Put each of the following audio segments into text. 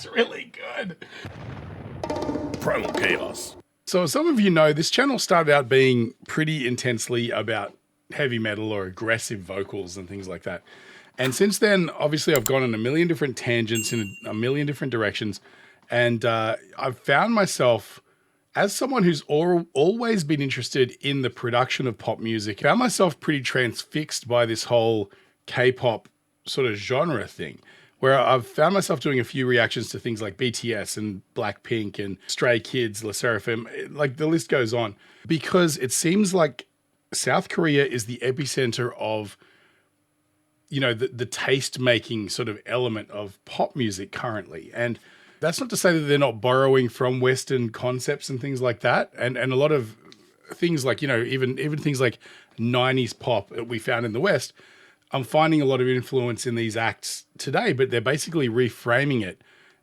It's really good. Primal Chaos. So as some of you know, this channel started out being pretty intensely about heavy metal or aggressive vocals and things like that. And since then, obviously, I've gone in a million different tangents in a million different directions. And I've found myself, as someone who's always been interested in the production of pop music, I found myself pretty transfixed by this whole K-pop sort of genre thing, where I've found myself doing a few reactions to things like BTS and Blackpink and Stray Kids, LE SSERAFIM, like the list goes on, because it seems like South Korea is the epicenter of, you know, the taste-making sort of element of pop music currently. And that's not to say that they're not borrowing from Western concepts and things like that. And a lot of things like, you know, even things like 90s pop that we found in the West, I'm finding a lot of influence in these acts today, but they're basically reframing it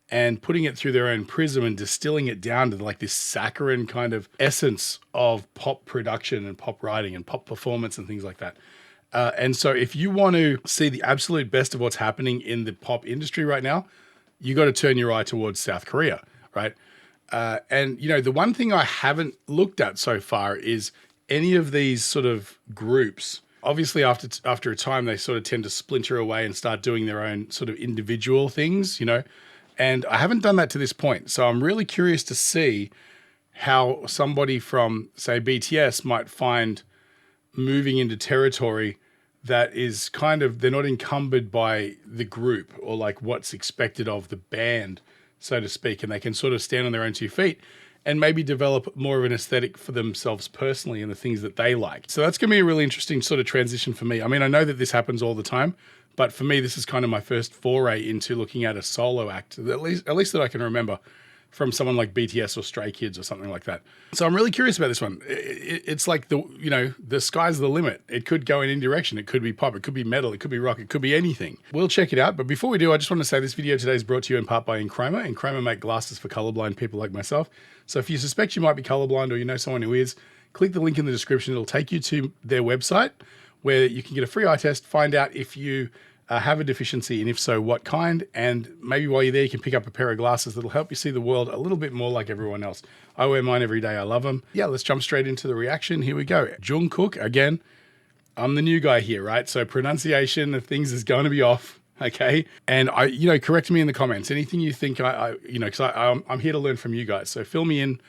and putting it through their own prism and distilling it down to like this saccharine kind of essence of pop production and pop writing and pop performance and things like that. And so if you want to see the absolute best of what's happening in the pop industry right now, you got to turn your eye towards South Korea, right? And, you know, the one thing I haven't looked at so far is any of these sort of groups. Obviously, after a time, they sort of tend to splinter away and start doing their own sort of individual things, you know, and I haven't done that to this point. So I'm really curious to see how somebody from, say, BTS might find moving into territory that is kind of, they're not encumbered by the group or like what's expected of the band, so to speak, and they can sort of stand on their own 2 feet and maybe develop more of an aesthetic for themselves personally and the things that they like. So that's going to be a really interesting sort of transition for me. I mean, I know that this happens all the time, but for me, this is kind of my first foray into looking at a solo act, at least that I can remember, from someone like BTS or Stray Kids or something like that. So I'm really curious about this one. It's like the sky's the limit. It could go in any direction. It could be pop, it could be metal, it could be rock, it could be anything. We'll check it out. But before we do, I just want to say this video today is brought to you in part by Enchroma. Enchroma make glasses for colorblind people like myself. So if you suspect you might be colorblind or you know someone who is, click the link in the description. It'll take you to their website where you can get a free eye test, find out if you have a deficiency, and if so, what kind, and maybe while you're there, you can pick up a pair of glasses that'll help you see the world a little bit more like everyone else. I wear mine every day. I love them. Yeah, let's jump straight into the reaction. Here we go. Jung, Kook, again, I'm the new guy here, right? So pronunciation of things is going to be off, okay? And correct me in the comments. Anything you think because I'm here to learn from you guys. So fill me in.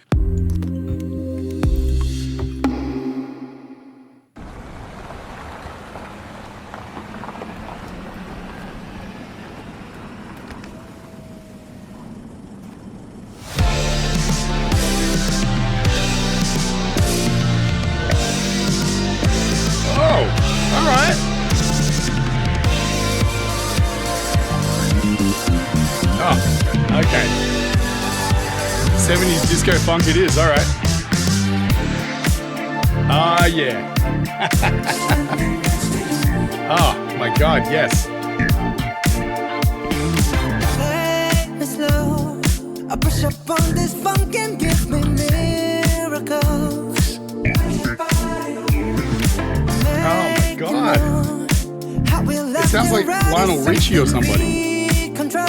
Okay. 70s disco funk it is, all right. Ah, yeah. Oh, my God, yes. Play it slow. I push up on this funk and give me miracles. Oh, my God. It sounds like Lionel Richie or somebody. Control.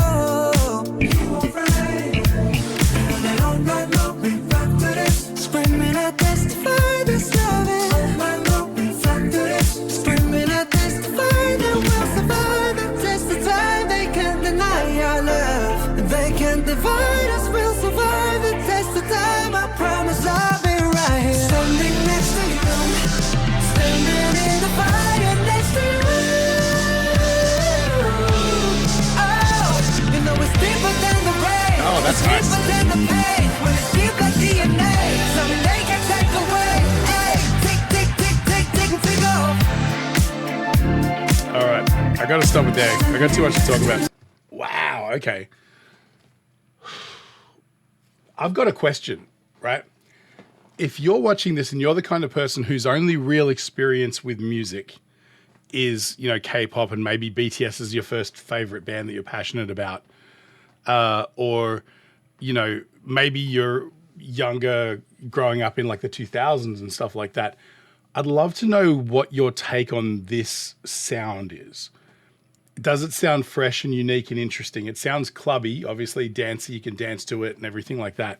That's nice. All right, I gotta stop it there. I got too much to talk about. Wow, okay. I've got a question, right? If you're watching this and you're the kind of person whose only real experience with music is, K-pop, and maybe BTS is your first favorite band that you're passionate about, or maybe you're younger, growing up in like the 2000s and stuff like that, I'd love to know what your take on this sound is. Does it sound fresh and unique and interesting? It sounds clubby, obviously dancey, you can dance to it and everything like that.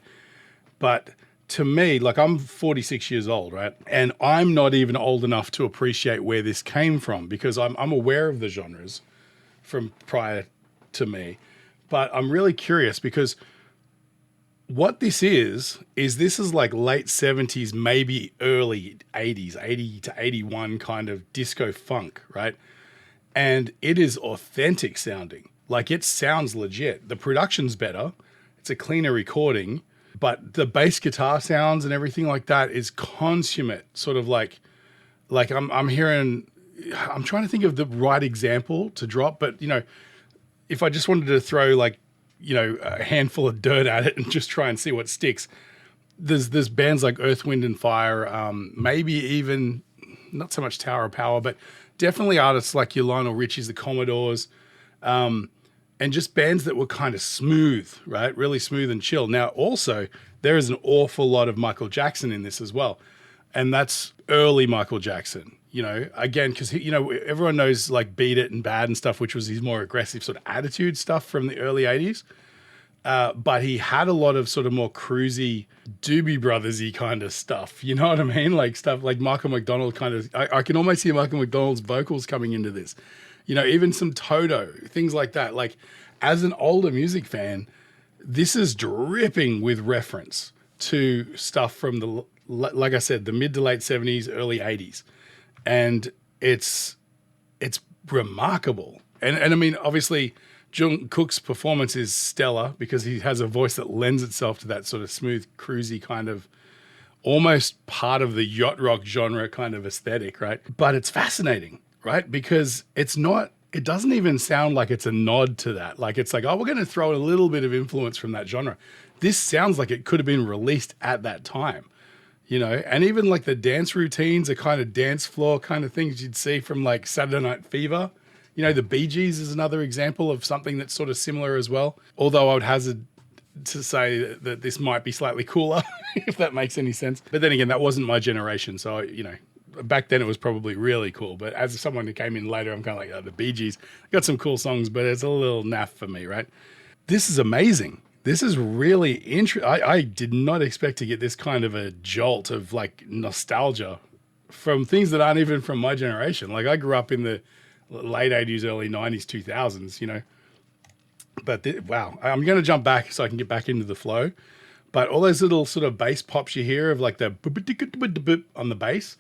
But to me, like I'm 46 years old, right? And I'm not even old enough to appreciate where this came from because I'm aware of the genres from prior to me. But I'm really curious because what this is this is like late 70s, maybe early 80s, 80 to 81 kind of disco funk, right? And it is authentic sounding. Like it sounds legit. The production's better. It's a cleaner recording, but the bass guitar sounds and everything like that is consummate. Sort of like I'm hearing, I'm trying to think of the right example to drop, but you know, if I just wanted to throw like, you know, a handful of dirt at it and just try and see what sticks, there's bands like Earth, Wind and Fire, maybe even not so much Tower of Power, but definitely artists like your Lionel Richie's, the Commodores, and just bands that were kind of smooth, right? Really smooth and chill. Now, also, there is an awful lot of Michael Jackson in this as well. And that's early Michael Jackson, you know, again, because, you know, everyone knows like Beat It and Bad and stuff, which was his more aggressive sort of attitude stuff from the early 80s. But he had a lot of sort of more cruisy, Doobie Brothers-y kind of stuff. You know what I mean? Like stuff like Michael McDonald kind of, I can almost hear Michael McDonald's vocals coming into this. You know, even some Toto, things like that. Like as an older music fan, this is dripping with reference to stuff from the, like I said, the mid to late 70s, early 80s. And it's remarkable. And I mean, obviously, Jung Kook's performance is stellar because he has a voice that lends itself to that sort of smooth, cruisy kind of almost part of the yacht rock genre kind of aesthetic, right? But it's fascinating, right? Because it doesn't even sound like it's a nod to that. Like it's like, oh, we're going to throw a little bit of influence from that genre. This sounds like it could have been released at that time, you know? And even like the dance routines are kind of dance floor kind of things you'd see from like Saturday Night Fever. You know, the Bee Gees is another example of something that's sort of similar as well. Although I would hazard to say that this might be slightly cooler, if that makes any sense. But then again, that wasn't my generation. So, you know, back then it was probably really cool. But as someone who came in later, I'm kind of like, oh, the Bee Gees got some cool songs, but it's a little naff for me, right? This is amazing. This is really interesting. I did not expect to get this kind of a jolt of like nostalgia from things that aren't even from my generation. Like I grew up in the late 80s, early 90s, 2000s, you know. But wow, I'm going to jump back so I can get back into the flow. But all those little sort of bass pops you hear of like the on the bass,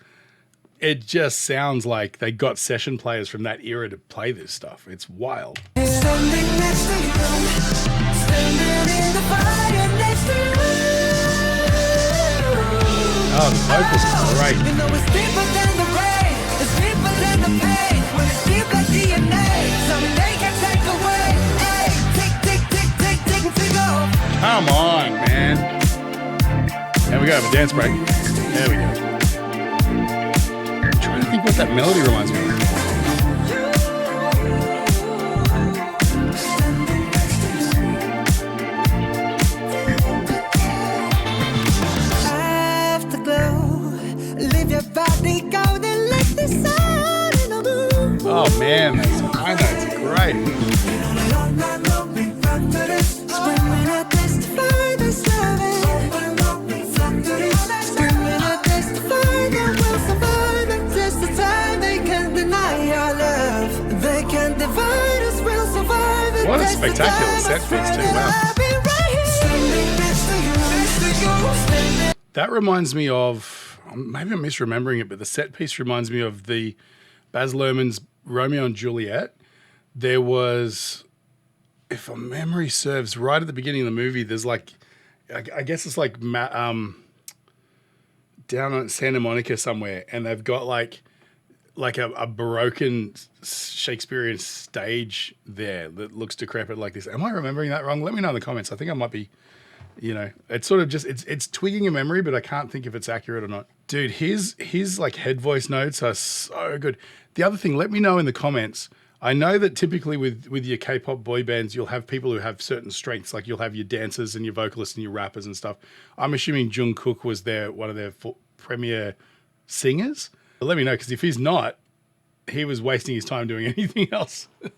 it just sounds like they got session players from that era to play this stuff. It's wild. Standing next to you, standing in the fire next to you. Oh, the vocals are great. You know it's deeper than the rain, it's deeper than the pain. When it's deep like DNA, someday can take away. Hey, tick, tick, tick, tick, tick, tick off. Come on, man. And we got to have a dance break. There we go. I'm trying to think what that melody reminds me of. Oh man, I know, it's great. What a spectacular set piece too, wow. That reminds me of, maybe I'm misremembering it, but the set piece reminds me of the Baz Luhrmann's Romeo and Juliet. There was, if my memory serves, right at the beginning of the movie, there's like, I guess it's like down on Santa Monica somewhere, and they've got like a Baroque Shakespearean stage there that looks decrepit like this. Am I remembering that wrong? Let me know in the comments. I think I might be, you know, it's sort of just, it's twigging a memory, but I can't think if it's accurate or not. Dude, his like head voice notes are so good. The other thing, let me know in the comments. I know that typically with your K-pop boy bands, you'll have people who have certain strengths, like you'll have your dancers and your vocalists and your rappers and stuff. I'm assuming Jung Kook was one of their premier singers. But let me know, because if he's not, he was wasting his time doing anything else. A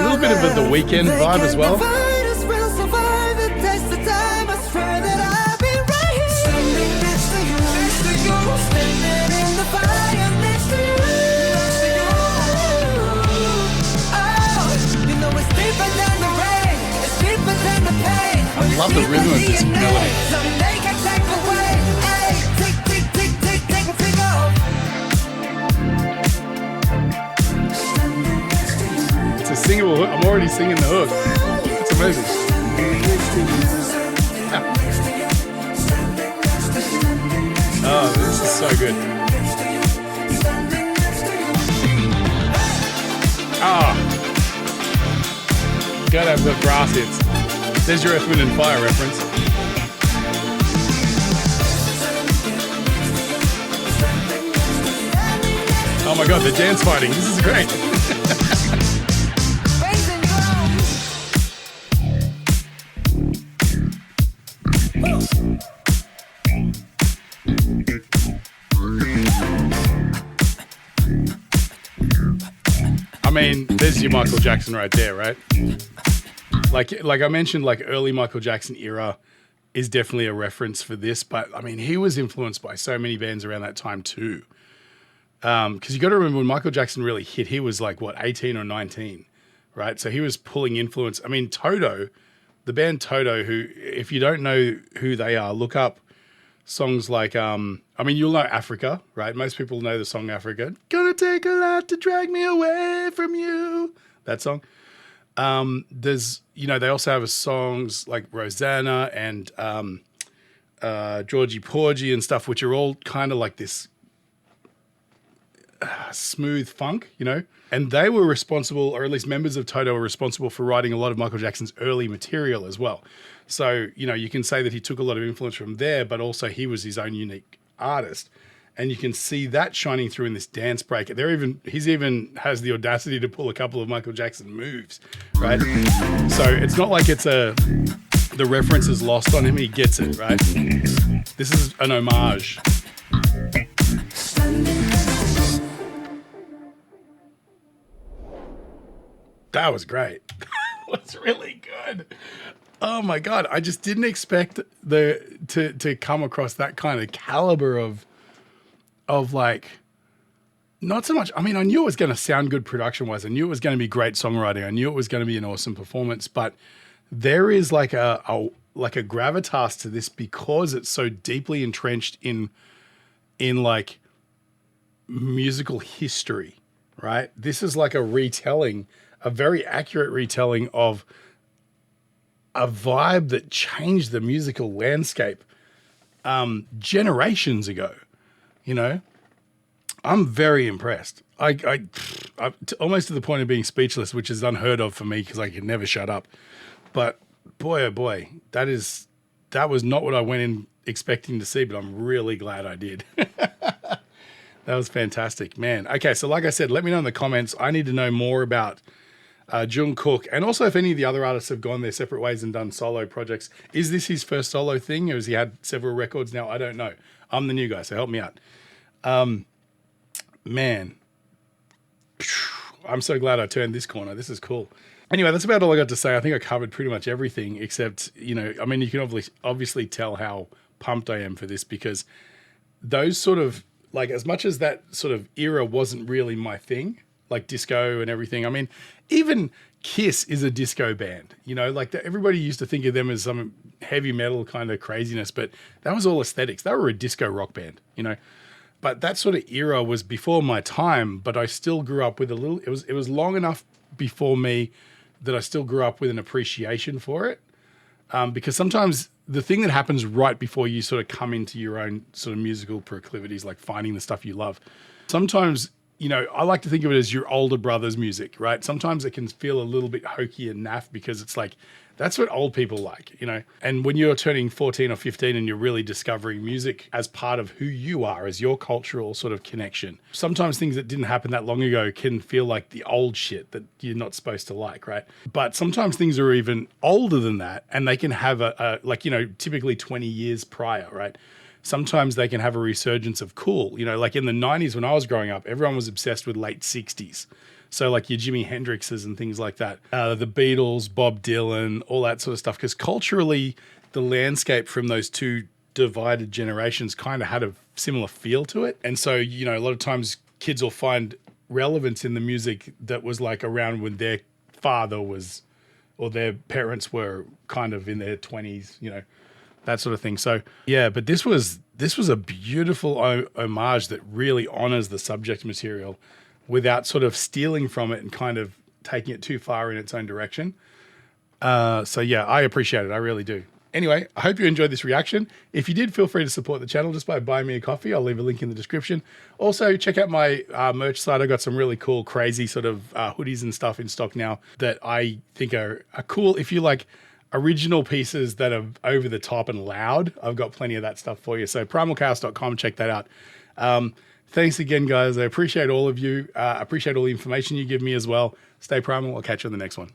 little bit of the Weekend vibe as well. I love the rhythm of this melody. It's a singable hook. I'm already singing the hook. It's amazing. Oh, this is so good. Oh. Gotta have the brass hits. There's your Earth, Wind and Fire reference. Oh my god, the dance fighting. This is great. I mean, there's your Michael Jackson right there, right? Like I mentioned, like early Michael Jackson era is definitely a reference for this, but I mean, he was influenced by so many bands around that time too. Because you got to remember when Michael Jackson really hit, he was like, what, 18 or 19, right? So he was pulling influence. I mean, Toto, the band Toto, who, if you don't know who they are, look up songs like, I mean, you'll know Africa, right? Most people know the song Africa. Gonna take a lot to drag me away from you. That song. There's, you know, they also have songs like Rosanna and Georgie Porgy and stuff, which are all kind of like this smooth funk, you know? And they were responsible, or at least members of Toto were responsible for writing a lot of Michael Jackson's early material as well. So, you know, you can say that he took a lot of influence from there, but also he was his own unique artist. And you can see that shining through in this dance break. He's even has the audacity to pull a couple of Michael Jackson moves, right? So it's not like the reference is lost on him. He gets it, right? This is an homage. That was great. That was really good. Oh my God. I just didn't expect to come across that kind of caliber of like, not so much, I mean, I knew it was going to sound good production-wise. I knew it was going to be great songwriting. I knew it was going to be an awesome performance, but there is like a gravitas to this because it's so deeply entrenched in like musical history, right? This is like a retelling, a very accurate retelling of a vibe that changed the musical landscape generations ago. You know, I'm very impressed. I almost to the point of being speechless, which is unheard of for me because I can never shut up. But boy, oh boy, that was not what I went in expecting to see, but I'm really glad I did. That was fantastic, man. Okay, so like I said, let me know in the comments. I need to know more about Jung, Kook, and also if any of the other artists have gone their separate ways and done solo projects. Is this his first solo thing, or has he had several records now? I don't know. I'm the new guy, so help me out. Man, I'm so glad I turned this corner. This is cool. Anyway, that's about all I got to say. I think I covered pretty much everything except, you know, I mean, you can obviously tell how pumped I am for this because those sort of, like, as much as that sort of era wasn't really my thing, like disco and everything. I mean, even Kiss is a disco band, you know, like everybody used to think of them as some heavy metal kind of craziness, but that was all aesthetics. They were a disco rock band, you know. But that sort of era was before my time, but I still grew up with it was long enough before me that I still grew up with an appreciation for it. Because sometimes the thing that happens right before you sort of come into your own sort of musical proclivities, like finding the stuff you love, sometimes, you know, I like to think of it as your older brother's music, right? Sometimes it can feel a little bit hokey and naff because it's like, that's what old people like, you know? And when you're turning 14 or 15 and you're really discovering music as part of who you are, as your cultural sort of connection, sometimes things that didn't happen that long ago can feel like the old shit that you're not supposed to like, right? But sometimes things are even older than that and they can have a like, you know, typically 20 years prior, right? sometimes they can have a resurgence of cool. You know, like in the 90s when I was growing up, everyone was obsessed with late 60s. So like your Jimi Hendrixes and things like that. The Beatles, Bob Dylan, all that sort of stuff. Because culturally, the landscape from those two divided generations kind of had a similar feel to it. And so, you know, a lot of times kids will find relevance in the music that was like around when their father was, or their parents were kind of in their 20s, you know, that sort of thing. So yeah, but this was a beautiful homage that really honors the subject material without sort of stealing from it and kind of taking it too far in its own direction. So yeah, I appreciate it. I really do. Anyway, I hope you enjoyed this reaction. If you did, feel free to support the channel just by buying me a coffee. I'll leave a link in the description. Also, check out my merch site. I got some really cool, crazy sort of hoodies and stuff in stock now that I think are cool. If you like original pieces that are over the top and loud, I've got plenty of that stuff for you. So primalchaos.com, check that out. Thanks again, guys. I appreciate all of you. I appreciate all the information you give me as well. Stay primal. I'll catch you on the next one.